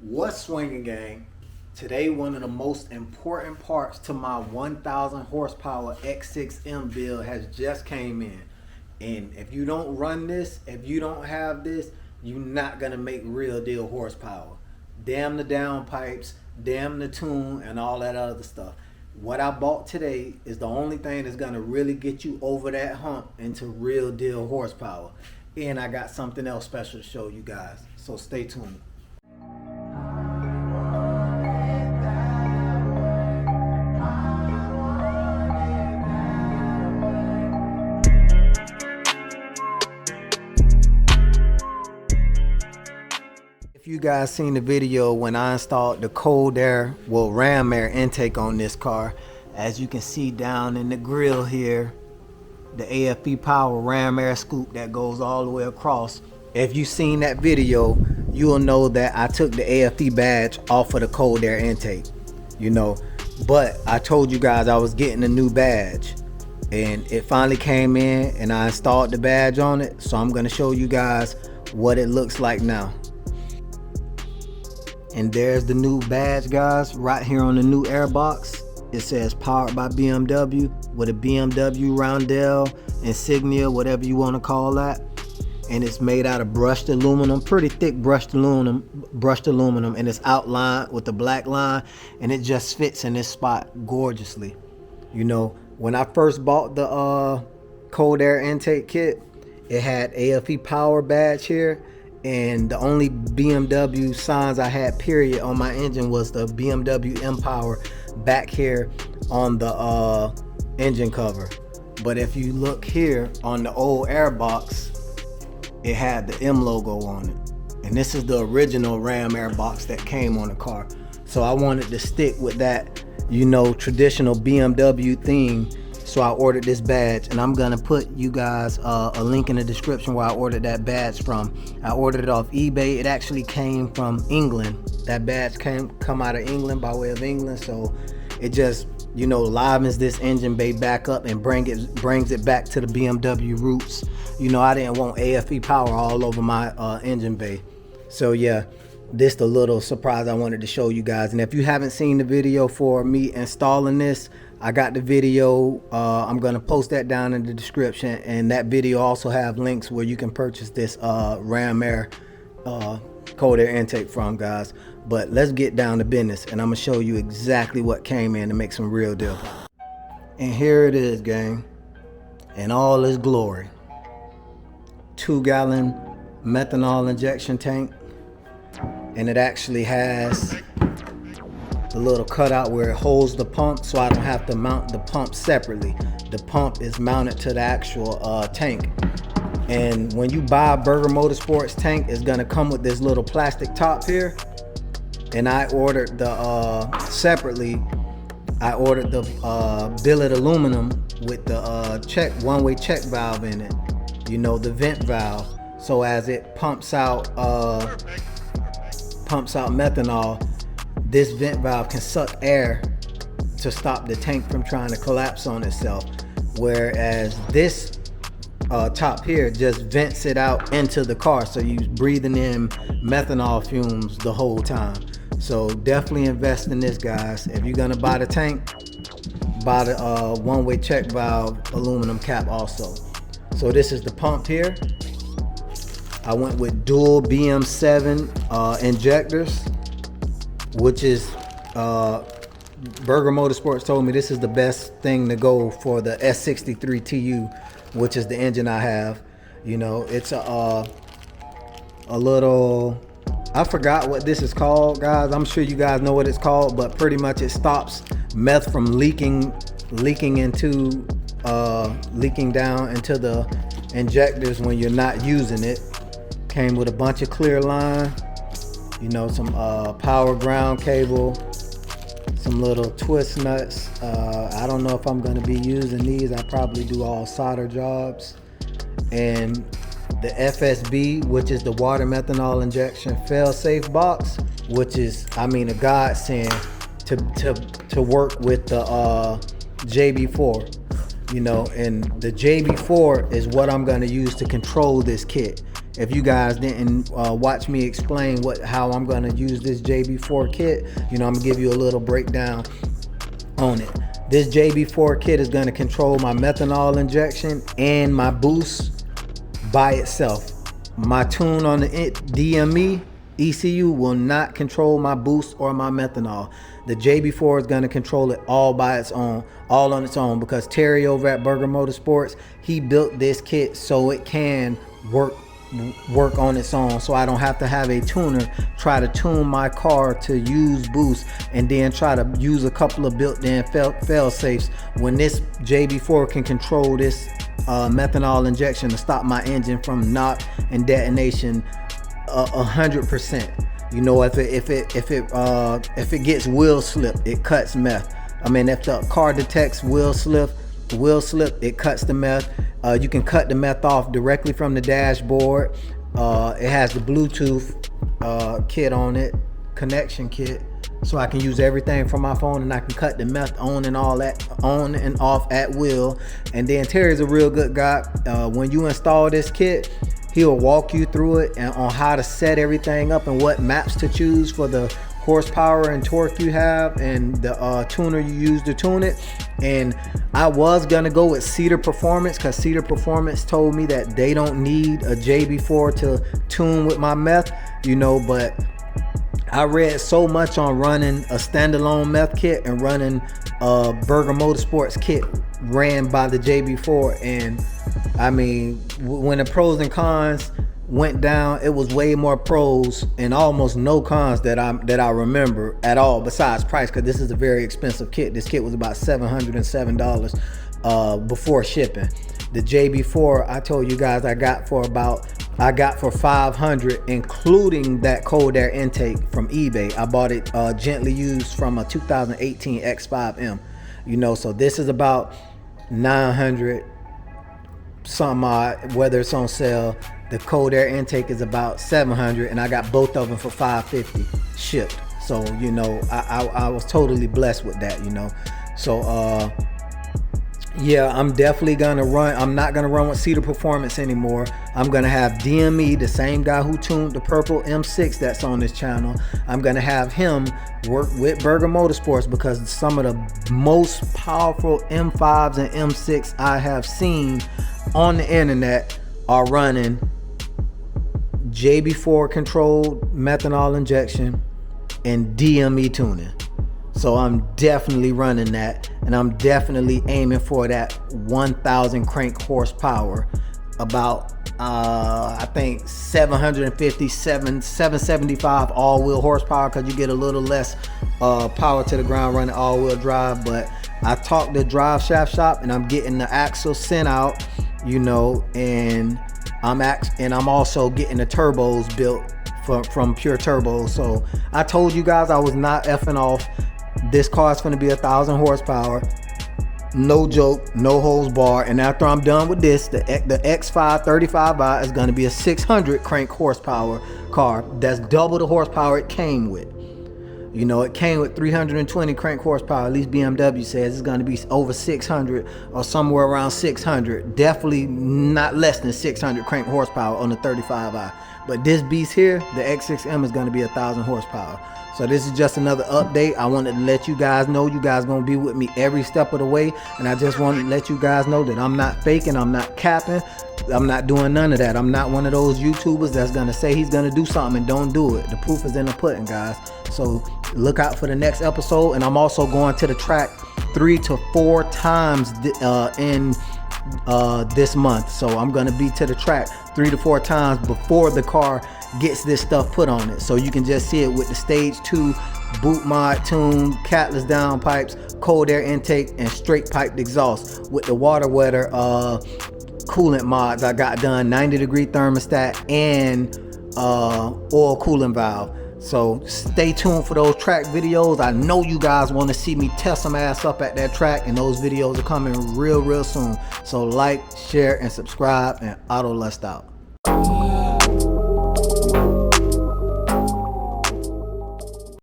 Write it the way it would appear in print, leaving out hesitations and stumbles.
What's swinging, gang? Today, one of the most important parts to my 1,000 horsepower X6M build has just came in. And if you don't run this, if you don't have this, you're not gonna make real deal horsepower. Damn the downpipes, damn the tune, and all that other stuff. What I bought today is the only thing that's gonna really get you over that hump into real deal horsepower. And I got something else special to show you guys. So stay tuned. If you guys seen the video when I installed the cold air, ram air intake on this car, as you can see down in the grill here, the AFE power ram air scoop that goes all the way across. If you seen that video, you will know that I took the AFE badge off of the cold air intake, but I told you guys I was getting a new badge, and it finally came in and I installed the badge on it. So I'm gonna show you guys what it looks like now. And there's the new badge, guys, right here on the new air box. It says powered by BMW with a BMW roundel insignia, whatever you want to call that. And it's made out of brushed aluminum, pretty thick brushed aluminum, and it's outlined with the black line, and it just fits in this spot gorgeously. When I first bought the cold air intake kit, it had AFE power badge here. And the only BMW signs I had period on my engine was the BMW M-Power back here on the engine cover. But if you look here on the old airbox, it had the M logo on it. And this is the original Ram airbox that came on the car. So I wanted to stick with that, traditional BMW theme. So I ordered this badge, and I'm gonna put you guys a link in the description where I ordered that badge from. I ordered it off eBay. It actually came from England. That badge come out of England, by way of England. So it just livens this engine bay back up and brings it back to the BMW roots. I didn't want AFE power all over my engine bay. So yeah, this the little surprise I wanted to show you guys. And if you haven't seen the video for me installing this, I got the video. I'm gonna post that down in the description, and that video also have links where you can purchase this Ram Air cold air intake from, guys. But let's get down to business, and I'm gonna show you exactly what came in to make some real deal. And here it is, gang, in all its glory. 2-gallon methanol injection tank, and it actually has the little cutout where it holds the pump, so I don't have to mount the pump separately. The pump is mounted to the actual tank. And when you buy a Burger Motorsports tank, it's gonna come with this little plastic top here. And I ordered the separately. I ordered the billet aluminum with the one-way check valve in it. The vent valve. So as it pumps out methanol, this vent valve can suck air to stop the tank from trying to collapse on itself. Whereas this top here just vents it out into the car, so you're breathing in methanol fumes the whole time. So definitely invest in this, guys. If you're gonna buy the tank, buy the one-way check valve aluminum cap also. So this is the pump here. I went with dual BM7 injectors, which is Burger Motorsports told me this is the best thing to go for the S63 TU, which is the engine I have. It's a little, I forgot what this is called, guys. I'm sure you guys know what it's called, but pretty much it stops meth from leaking down into the injectors when you're not using it. Came with a bunch of clear line, some power ground cable, some little twist nuts. I don't know if I'm gonna be using these. I probably do all solder jobs. And the FSB, which is the water methanol injection fail-safe box, which is, a godsend to work with the JB4. And the JB4 is what I'm gonna use to control this kit. If you guys didn't watch me explain how I'm gonna use this JB4 kit, you know, I'm gonna give you a little breakdown on it. This JB4 kit is gonna control my methanol injection and my boost by itself. My tune on the DME ECU will not control my boost or my methanol. The JB4 is going to control it all by its own, all on its own, because Terry over at Burger Motorsports, he built this kit so it can work on its own, so I don't have to have a tuner try to tune my car to use boost and then try to use a couple of built-in fail safes when this JB4 can control this methanol injection to stop my engine from knock and detonation 100%. You know, if it gets wheel slip, it cuts meth. I mean, if the car detects wheel slip, it cuts the meth. You can cut the meth off directly from the dashboard. It has the Bluetooth kit on it, connection kit, so I can use everything from my phone, and I can cut the meth on and off at will. And then Terry's a real good guy. When you install this kit, he'll walk you through it and on how to set everything up and what maps to choose for the horsepower and torque you have and the tuner you use to tune it. And I was gonna go with Cedar Performance because Cedar Performance told me that they don't need a JB4 to tune with my meth, you know, but I read so much on running a standalone meth kit and running a Burger Motorsports kit ran by the JB4, and I mean, when the pros and cons went down, it was way more pros and almost no cons that I remember at all, besides price, because this is a very expensive kit. This kit was about $707 before shipping. The JB4, I told you guys I got for $500, including that cold air intake from eBay. I bought it gently used from a 2018 X6M, you know, so this is about 900 some odd, whether it's on sale. The cold air intake is about 700, and I got both of them for 550 shipped. So, you know, I was totally blessed with that, you know. So yeah, I'm definitely gonna run. I'm not gonna run with Cedar Performance anymore. I'm gonna have DME, the same guy who tuned the purple M6 that's on this channel. I'm gonna have him work with Burger Motorsports, because some of the most powerful M5s and M6 I have seen on the internet are running JB4 controlled methanol injection and DME tuning. So I'm definitely running that, and I'm definitely aiming for that 1,000 crank horsepower, about I think 775 all-wheel horsepower, because you get a little less power to the ground running all-wheel drive. But I talked to Drive Shaft Shop, and I'm getting the axle sent out, you know, and I'm also getting the turbos built from Pure Turbo. So I told you guys I was not effing off. This car is going to be 1,000 horsepower, no joke, no holds bar. And after I'm done with this, the X5 35i is going to be a 600 crank horsepower car. That's double the horsepower it came with. You know, it came with 320 crank horsepower. At least BMW says it's going to be over 600 or somewhere around 600. Definitely not less than 600 crank horsepower on the 35i. But this beast here, the X6M, is going to be 1,000 horsepower. So this is just another update. I wanted to let you guys know you guys gonna be with me every step of the way, and I just wanted to let you guys know that I'm not faking, I'm not capping, I'm not doing none of that. I'm not one of those YouTubers that's gonna say he's gonna do something and don't do it. The proof is in the pudding, guys. So look out for the next episode, and I'm also going to the track 3 to 4 times in this month. So I'm gonna be to the track 3 to 4 times before the car gets this stuff put on it, so you can just see it with the stage 2 boot mod tune, catless downpipes, cold air intake, and straight piped exhaust with the water wetter coolant mods I got done, 90-degree thermostat and oil cooling valve. So stay tuned for those track videos. I know you guys want to see me test some ass up at that track, and those videos are coming real soon. So like, share, and subscribe, and Auto Lust out.